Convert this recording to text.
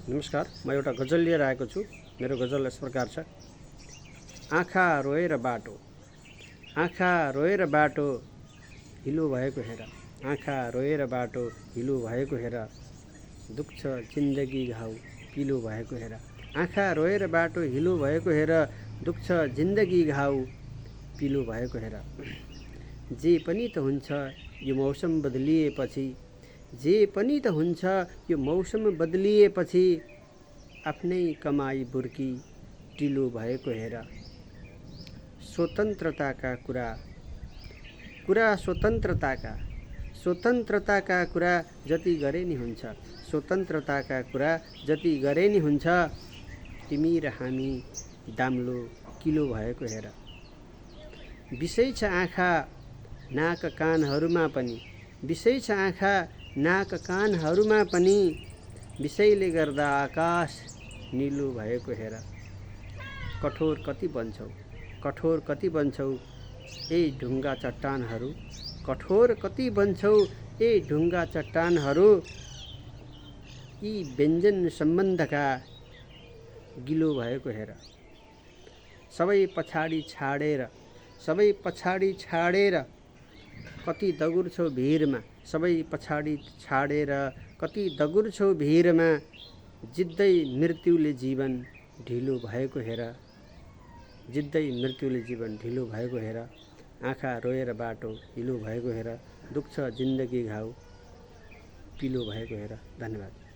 नमस्कार, म एउटा गजल लिएर आएको छु। मेरो गजल यस प्रकार छ। आँखा रोएर बाटो, आँखा रोएर बाटो हिलो भएको हेर, आँखा रोएर बाटो हिलो भएको हेर, दुख्छ जिन्दगी घाउ पिलो भएको हेर, आँखा रोएर बाटो हिलो भएको हेर, दुख्छ जिन्दगी घाउ पिलो भएको हेर। जे पनि त हुन्छ यो मौसम बदलिएपछि, जे पनि त हुन्छ यो मौसम बदलिएपछि, आफ्नै कमाई बुर्की टिलो भएको हेर। स्वतन्त्रताका कुरा स्वतन्त्रताका कुरा जति गरे नि हुन्छ, स्वतन्त्रताका कुरा जति गरे नि हुन्छ, तिमी र हामी दाम्लो किलो भएको हेर। विषय छ आँखा नाक कानहरूमा पनि, विषय छ आँखा नाक कानहरूमा पनि, विषयले गर्दा आकाश निलो भएको हेर। कठोर कति बन्छौ, कठोर कति बन्छौ ए ढुङ्गा चट्टानहरू, कठोर कति बन्छौ ए ढुङ्गा चट्टानहरू, यी व्यञ्जन सम्बन्धका गिलो भएको हेर। सबै पछाडि छाडेर कति दगुर्छौ भिरमा, सबै पछाडि छाडेर कति दगुर्छौ भिरमा, जित्दै मृत्युले जीवन ढिलो भएको हेर, जित्दै मृत्युले जीवन ढिलो भएको हेर। आँखा रोएर बाटो हिलो भएको हेर, दुख्छ जिन्दगी घाउ पिलो भएको हेर। धन्यवाद।